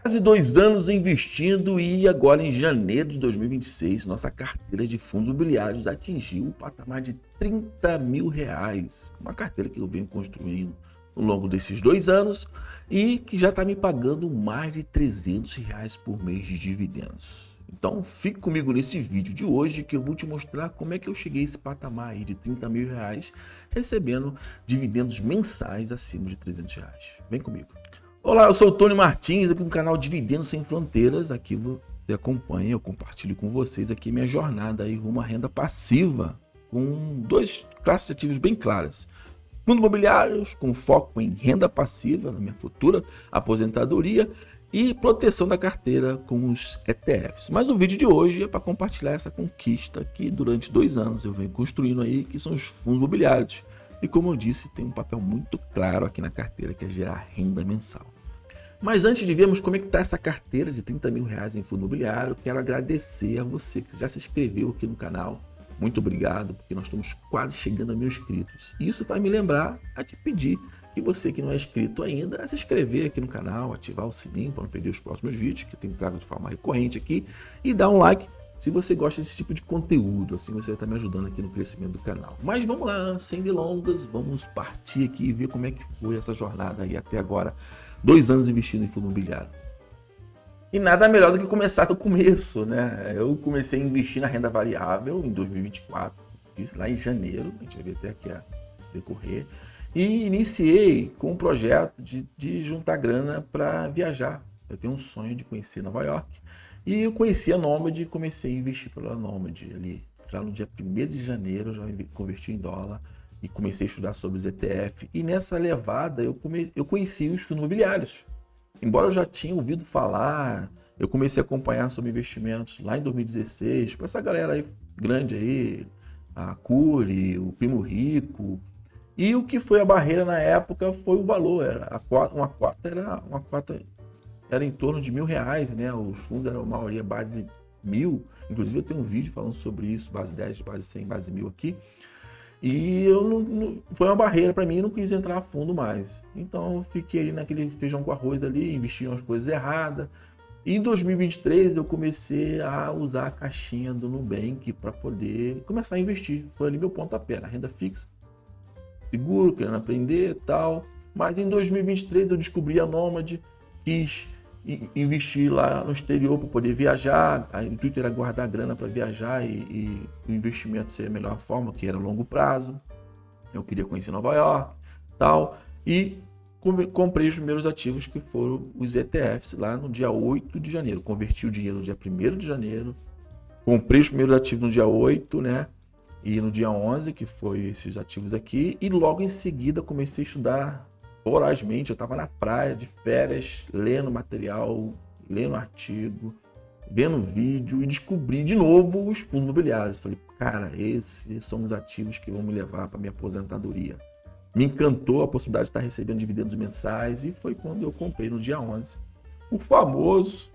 Quase 2 anos investindo e agora em janeiro de 2026, nossa carteira de fundos imobiliários atingiu o patamar de R$ 30.000. Uma carteira que eu venho construindo ao longo desses 2 anos e que já está me pagando mais de R$ 300 por mês de dividendos. Então fique comigo nesse vídeo de hoje que eu vou te mostrar como é que eu cheguei a esse patamar aí de R$ 30.000 recebendo dividendos mensais acima de R$ 300. Vem comigo. Olá, eu sou o Tony Martins, aqui no canal Dividendos Sem Fronteiras. Aqui você acompanha, eu compartilho com vocês aqui minha jornada aí rumo à renda passiva, com duas classes de ativos bem claras. Fundos imobiliários, com foco em renda passiva, na minha futura aposentadoria, e proteção da carteira com os ETFs. Mas o vídeo de hoje é para compartilhar essa conquista que durante 2 anos eu venho construindo aí, que são os fundos imobiliários. E como eu disse, tem um papel muito claro aqui na carteira, que é gerar renda mensal. Mas antes de vermos como é que está essa carteira de R$ 30.000 em fundo imobiliário, eu quero agradecer a você que já se inscreveu aqui no canal. Muito obrigado, porque nós estamos quase chegando a 1.000 inscritos. E isso vai me lembrar a te pedir que você que não é inscrito ainda, a se inscrever aqui no canal, ativar o sininho para não perder os próximos vídeos, que eu tenho trago de forma recorrente aqui, e dar um like se você gosta desse tipo de conteúdo, assim você vai estar me ajudando aqui no crescimento do canal. Mas vamos lá, sem delongas, vamos partir aqui e ver como é que foi essa jornada aí até agora. 2 anos investindo em fundo imobiliário. E nada melhor do que começar do começo, né? Eu comecei a investir na renda variável em 2024, isso lá em janeiro, a gente vai ver até aqui a decorrer, e iniciei com um projeto de juntar grana para viajar. Eu tenho um sonho de conhecer Nova York, e eu conheci a Nomad e comecei a investir pela Nomad ali. Já no dia 1º de janeiro eu já converti em dólar e comecei a estudar sobre os ETF. E nessa levada eu conheci os fundos imobiliários. Embora eu já tinha ouvido falar, eu comecei a acompanhar sobre investimentos lá em 2016, para essa galera aí grande aí, a Cury, o Primo Rico. E o que foi a barreira na época foi o valor. Uma cota era em torno de R$ 1.000, né? Os fundos eram a maioria base 1.000. Inclusive eu tenho um vídeo falando sobre isso, base 10, base 100, base 1.000 aqui. E foi uma barreira para mim, eu não quis entrar a fundo mais. Então eu fiquei ali naquele feijão com arroz ali, investi em umas coisas erradas. E em 2023 eu comecei a usar a caixinha do Nubank para poder começar a investir. Foi ali meu pontapé, na renda fixa. Seguro, querendo aprender e tal. Mas em 2023 eu descobri a Nomad, quis investir lá no exterior para poder viajar. O intuito era guardar grana para viajar e o investimento ser a melhor forma, que era a longo prazo. Eu queria conhecer Nova York, tal, e comprei os primeiros ativos, que foram os ETFs lá no dia 8 de janeiro. Converti o dinheiro no dia 1º de janeiro, comprei os primeiros ativos no dia 8, né? E no dia 11, que foi esses ativos aqui, e logo em seguida comecei a estudar vorazmente. Eu estava na praia de férias, lendo material, lendo artigo, vendo vídeo e descobri de novo os fundos imobiliários. Falei, cara, esses são os ativos que vão me levar para minha aposentadoria. Me encantou a possibilidade de estar recebendo dividendos mensais e foi quando eu comprei no dia 11 o famoso,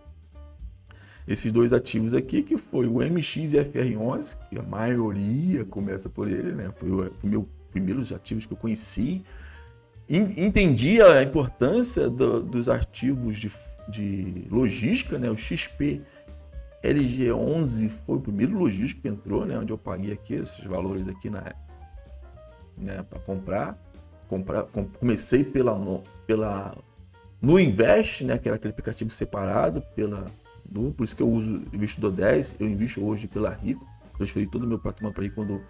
esses 2 ativos aqui, que foi o MXFR11, que a maioria começa por ele, né? Foi o meu primeiros ativos que eu conheci. Entendi a importância dos ativos de logística, né? O XP LG11 foi o primeiro logístico que entrou, né? Onde eu paguei aqui esses valores aqui né? Para comprar. Comecei no Invest, né? Que era aquele aplicativo separado por isso que eu uso o Investidor 10. Eu invisto hoje pela Rico. Transferi todo o meu patrimônio para Rico quando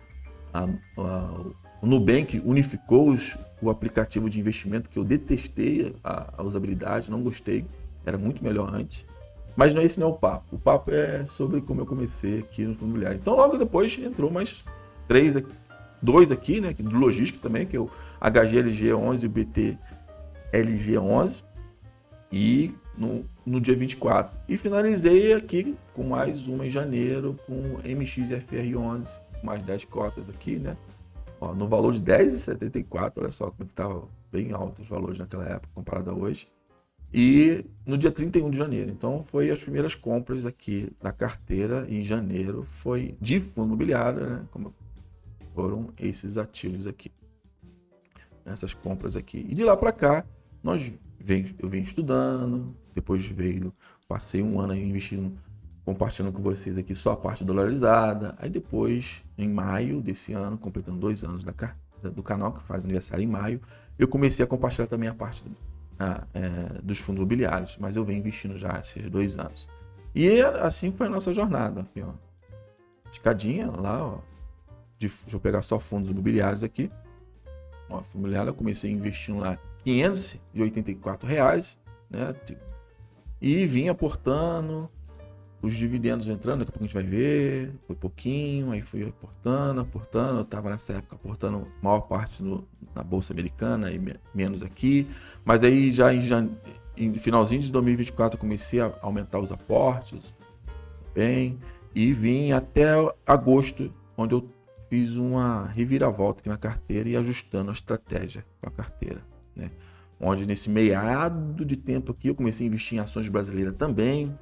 o Nubank unificou o aplicativo de investimento, que eu detestei a usabilidade, não gostei, era muito melhor antes. Mas esse não é o papo. O papo é sobre como eu comecei aqui no fundo imobiliário. Então logo depois entrou mais 2 aqui, né, do logística também, que é o HGLG11 e o BTLG11. E no dia 24. E finalizei aqui com mais uma em janeiro, com o MXFR11, mais 10 cotas aqui, né? Ó, no valor de R$10,74, olha só como que estava bem alto os valores naquela época comparado a hoje. E no dia 31 de janeiro. Então foi as primeiras compras aqui da carteira em janeiro, foi de fundo imobiliário, né? Como foram esses ativos aqui, essas compras aqui. E de lá para cá nós eu venho estudando, depois passei um ano aí investindo, compartilhando com vocês aqui só a parte dolarizada. Aí depois, em maio desse ano, completando 2 anos do canal, que faz aniversário em maio, eu comecei a compartilhar também a parte dos fundos imobiliários, mas eu venho investindo já esses 2 anos. E assim foi a nossa jornada. Aqui, ó. Escadinha lá, ó. Deixa eu pegar só fundos imobiliários aqui. Ó, fundo imobiliário, eu comecei investindo lá R$584, né? E vim aportando, os dividendos entrando, daqui a pouco a gente vai ver, foi pouquinho, aí fui aportando, eu estava nessa época aportando maior parte na Bolsa Americana e menos aqui, mas daí já em finalzinho de 2024 eu comecei a aumentar os aportes, bem, e vim até agosto, onde eu fiz uma reviravolta aqui na carteira e ajustando a estratégia com a carteira, né? Onde nesse meado de tempo aqui eu comecei a investir em ações brasileiras também.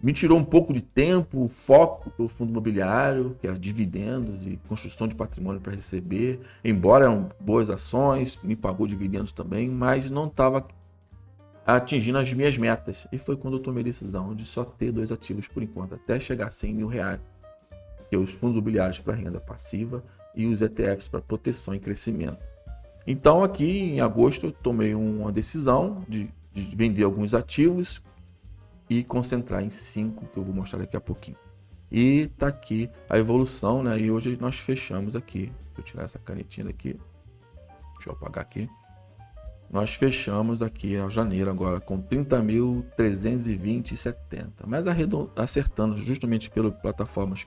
Me tirou um pouco de tempo, o foco pelo fundo imobiliário, que era dividendos e construção de patrimônio para receber. Embora eram boas ações, me pagou dividendos também, mas não estava atingindo as minhas metas. E foi quando eu tomei a decisão de só ter 2 ativos por enquanto, até chegar a R$100 mil, que é os fundos imobiliários para renda passiva e os ETFs para proteção e crescimento. Então aqui em agosto eu tomei uma decisão de vender alguns ativos e concentrar em 5 que eu vou mostrar daqui a pouquinho. E tá aqui a evolução, né? E hoje nós fechamos aqui. Deixa eu tirar essa canetinha daqui. Deixa eu apagar aqui. Nós fechamos aqui em janeiro agora com 30.320,70. Mas acertando justamente pelas plataformas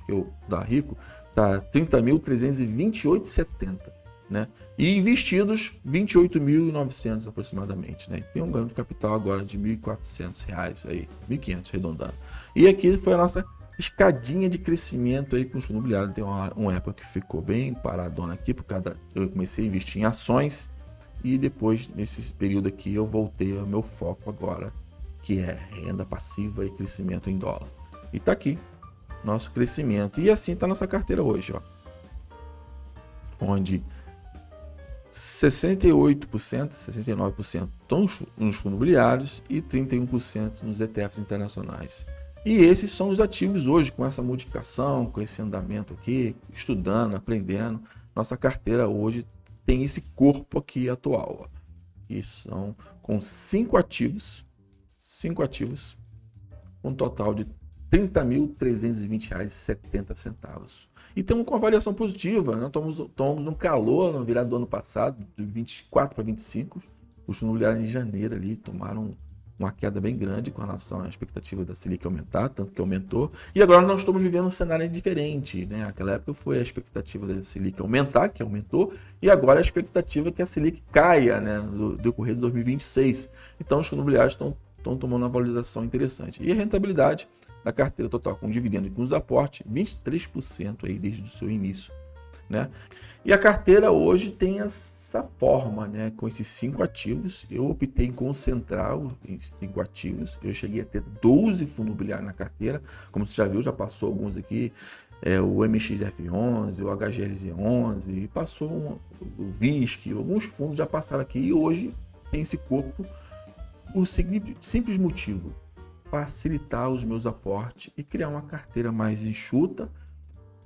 da Rico, tá 30.328,70, né? E investidos 28.900 aproximadamente, né? Tem um ganho de capital agora de R$1.400 aí, 1.500 arredondando. E aqui foi a nossa escadinha de crescimento aí com os fundos imobiliários. Tem uma época que ficou bem paradona aqui, eu comecei a investir em ações e depois, nesse período aqui, eu voltei ao meu foco agora, que é renda passiva e crescimento em dólar. E tá aqui, nosso crescimento. E assim tá nossa carteira hoje, ó. Onde 68%, 69% estão nos fundos imobiliários e 31% nos ETFs internacionais. E esses são os ativos hoje, com essa modificação, com esse andamento aqui, estudando, aprendendo. Nossa carteira hoje tem esse corpo aqui atual, ó, que são com 5 ativos, um total de R$30.320,70. E estamos com uma variação positiva, né? Estamos num calor no virado do ano passado, de 24 para 25. Os fundos imobiliários em janeiro ali tomaram uma queda bem grande com relação à expectativa da Selic aumentar, tanto que aumentou. E agora nós estamos vivendo um cenário diferente, né? Naquela época foi a expectativa da Selic aumentar, que aumentou, e agora a expectativa é que a Selic caia, né, no decorrer de 2026. Então os fundos imobiliários estão tomando uma valorização interessante. E a rentabilidade da carteira total com dividendo e com os aportes, 23% aí desde o seu início, né? E a carteira hoje tem essa forma, né? Com esses 5 ativos, eu optei em concentrar os 5 ativos. Eu cheguei a ter 12 fundos imobiliários na carteira, como você já viu, já passou alguns aqui, o MXF11, o HGLZ11, e passou o VISC, alguns fundos já passaram aqui e hoje tem esse corpo. O simples motivo, facilitar os meus aportes e criar uma carteira mais enxuta.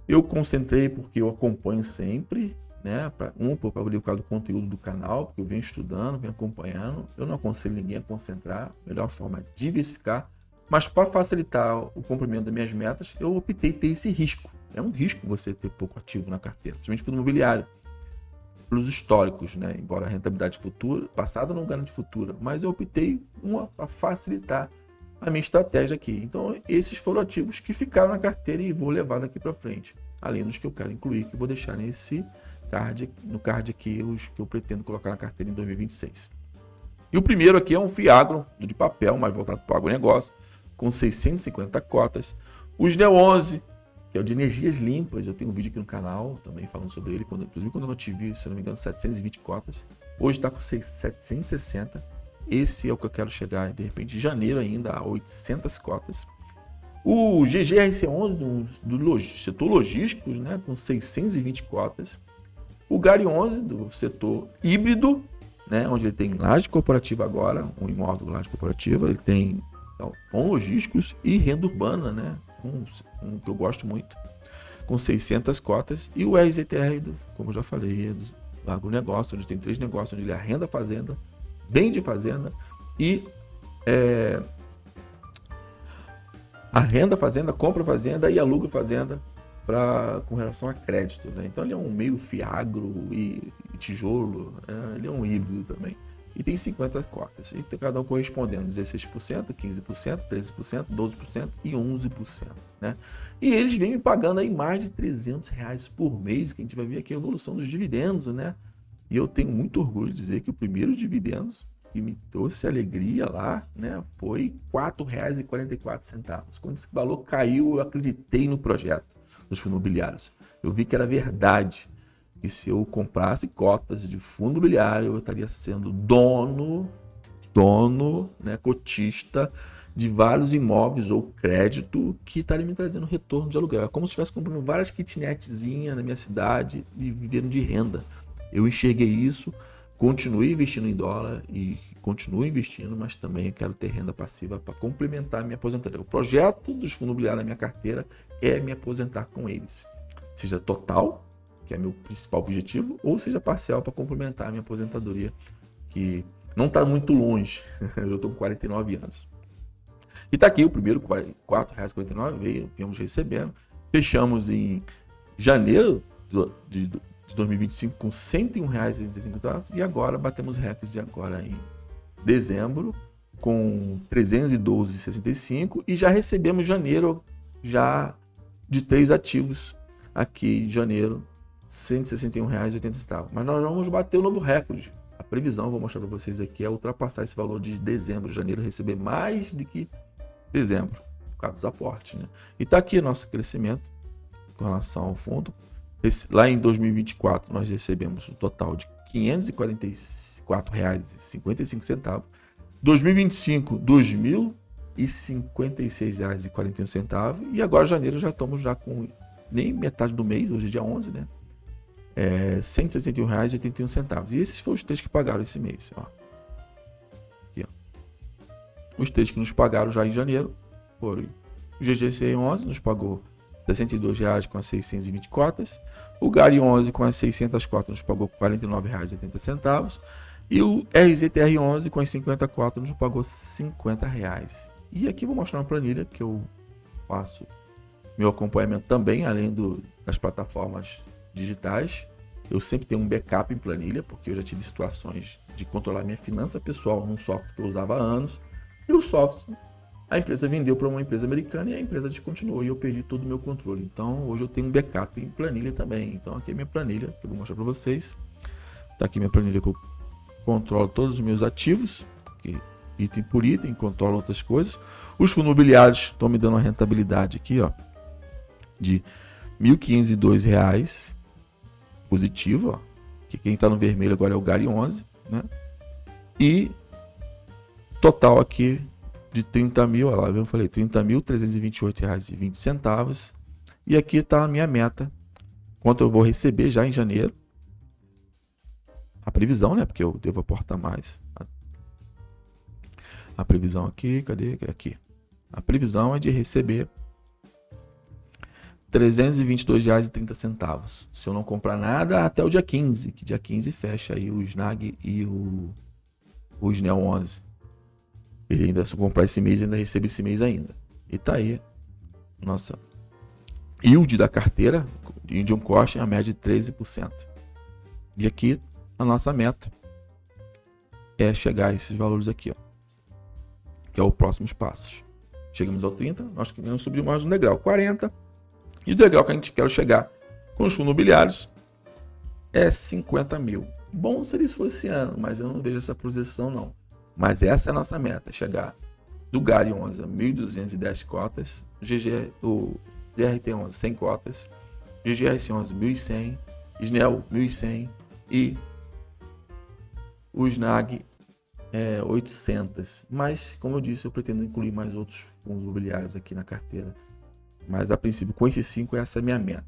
Eu concentrei porque eu acompanho sempre, né? Para poder por causa do conteúdo do canal, porque eu venho estudando, venho acompanhando. Eu não aconselho ninguém a concentrar, a melhor forma é diversificar. Mas para facilitar o cumprimento das minhas metas, eu optei em ter esse risco. É um risco você ter pouco ativo na carteira, principalmente fundo imobiliário, pelos históricos, né? Embora a rentabilidade futura, passada não garante futura, mas eu optei para facilitar a minha estratégia aqui. Então, esses foram ativos que ficaram na carteira e vou levar daqui para frente. Além dos que eu quero incluir, que eu vou deixar no card aqui, os que eu pretendo colocar na carteira em 2026. E o primeiro aqui é um Fiagro de papel, mais voltado para o agronegócio, com 650 cotas. Os NEO11, que é o de energias limpas, eu tenho um vídeo aqui no canal também falando sobre ele, inclusive quando eu tive, se não me engano, 720 cotas. Hoje está com 760. Esse é o que eu quero chegar, de repente, em janeiro ainda, a 800 cotas. O GGRC11 do setor logísticos, né, com 620 cotas. O GARI11 do setor híbrido, né? Onde ele tem laje corporativa agora, um imóvel laje corporativa, ele tem galpão logísticos e renda urbana, né? Um que eu gosto muito, com 600 cotas, e o RZTR, como eu já falei, do agronegócio, onde tem 3 negócios, onde ele arrenda a fazenda, vende fazenda e arrenda a fazenda, compra a fazenda e aluga a fazenda com relação a crédito, né? Então ele é um meio fiagro e tijolo, né? Ele é um híbrido também. E tem 50 cotas, e tem cada um correspondendo 16%, 15%, 13%, 12% e 11%, né? E eles vêm me pagando aí mais de R$300 por mês, que a gente vai ver aqui a evolução dos dividendos, né? E eu tenho muito orgulho de dizer que o primeiro dividendos que me trouxe alegria lá, né, foi R$4,44. Quando esse valor caiu, eu acreditei no projeto dos fundos imobiliários. Eu vi que era verdade. E se eu comprasse cotas de fundo imobiliário, eu estaria sendo dono, né, cotista de vários imóveis ou crédito que estaria me trazendo retorno de aluguel. É como se estivesse comprando várias kitnetzinhas na minha cidade e vivendo de renda. Eu enxerguei isso, continuo investindo em dólar e continuo investindo, mas também quero ter renda passiva para complementar a minha aposentadoria. O projeto dos fundos imobiliários na minha carteira é me aposentar com eles, seja total, que é meu principal objetivo, ou seja parcial para complementar a minha aposentadoria, que não está muito longe. Eu estou com 49 anos. E está aqui o primeiro R$4,49, viemos recebendo. Fechamos em janeiro de 2025 com R$101,35 e agora batemos recordes de agora em dezembro com R$312,65 e já recebemos janeiro já de 3 ativos aqui em janeiro, R$161,80. Mas nós vamos bater o novo recorde. A previsão, vou mostrar para vocês aqui, é ultrapassar esse valor de dezembro, janeiro, receber mais do que dezembro, por causa dos aportes, né? E está aqui nosso crescimento com relação ao fundo. Lá em 2024 nós recebemos um total de R$544,55. 2025, R$2.056,41. E agora janeiro já estamos já com nem metade do mês, hoje é dia 11, né? R$161,81. E esses foram os três que pagaram esse mês, ó. Aqui, ó. Os três que nos pagaram já em janeiro foram o GGC 11, nos pagou R$62,00 com as 620 cotas. O Gari 11 com as 600 cotas nos pagou R$49,80. E o RZTR 11 com as 50 cotas nos pagou R$50,00. E aqui vou mostrar uma planilha que eu faço meu acompanhamento também, além das plataformas digitais. Eu sempre tenho um backup em planilha, porque eu já tive situações de controlar minha finança pessoal num software que eu usava há anos. E o software, a empresa vendeu para uma empresa americana e a empresa descontinuou e eu perdi todo o meu controle. Então hoje eu tenho um backup em planilha também. Então aqui é minha planilha que eu vou mostrar para vocês. Tá aqui minha planilha que eu controlo todos os meus ativos, item por item, controlo outras coisas. Os fundos imobiliários estão me dando uma rentabilidade aqui, ó, de R$1.052 positivo, ó. Que quem está no vermelho agora é o Gari 11, né? E total aqui de 30 mil, olha lá, eu falei R$30.328,20. E aqui está a minha meta, quanto eu vou receber já em janeiro. A previsão, né? Porque eu devo aportar mais. A previsão aqui, cadê? Aqui. A previsão é de receber R$322,30. Se eu não comprar nada até o dia 15, que dia 15 fecha aí o Snag e o Snell 11. Ele ainda, se eu comprar esse mês, ainda recebe esse mês ainda. E tá aí. Nossa yield da carteira, Indian Cost, a média de 13%. E aqui, a nossa meta é chegar a esses valores aqui, ó. Que é o próximo passo. Chegamos ao 30, nós queremos subir mais um degrau, 40. E o degrau que a gente quer chegar com os fundos imobiliários é 50 mil. Bom se isso fosse esse ano, mas eu não vejo essa projeção não. Mas essa é a nossa meta, chegar do Gari 11 a 1.210 cotas, o GRT 11 100 cotas, GGS 11 1.100, Snell 1.100 e o Snag 800. Mas, como eu disse, eu pretendo incluir mais outros fundos imobiliários aqui na carteira. Mas, a princípio, com esses 5, essa é a minha meta.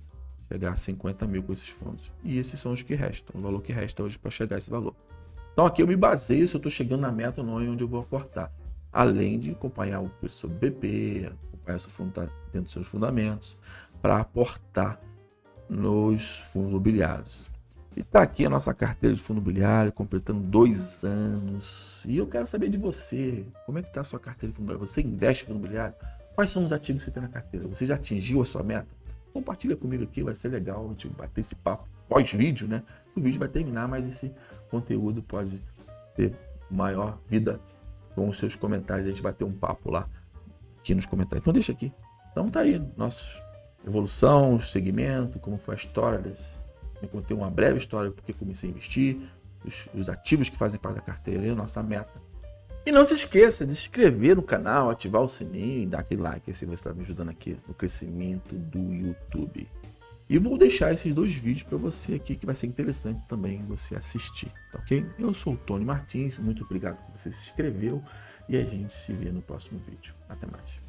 Chegar a 50 mil com esses fundos. E esses são os que restam. O valor que resta hoje para chegar a esse valor. Então aqui eu me baseio se eu estou chegando na meta ou não e onde eu vou aportar. Além de acompanhar o preço sobre BP, acompanhar se o fundo está dentro dos seus fundamentos, para aportar nos fundos imobiliários. E está aqui a nossa carteira de fundo imobiliário, completando 2 anos. E eu quero saber de você, como é que está a sua carteira de fundo imobiliário? Você investe em fundo imobiliário? Quais são os ativos que você tem na carteira? Você já atingiu a sua meta? Compartilha comigo aqui, vai ser legal a gente bater esse papo pós-vídeo, né? O vídeo vai terminar, mas esse conteúdo pode ter maior vida com os seus comentários. A gente bater um papo lá aqui nos comentários. Então deixa aqui. Então tá aí, nossa evolução, segmento, como foi a história desse. Eu contei uma breve história porque comecei a investir, os ativos que fazem parte da carteira, a nossa meta. E não se esqueça de se inscrever no canal, ativar o sininho e dar aquele like, assim você está me ajudando aqui no crescimento do YouTube. E vou deixar esses 2 vídeos para você aqui, que vai ser interessante também você assistir, tá ok? Eu sou o Tony Martins, muito obrigado por você se inscreveu e a gente se vê no próximo vídeo. Até mais.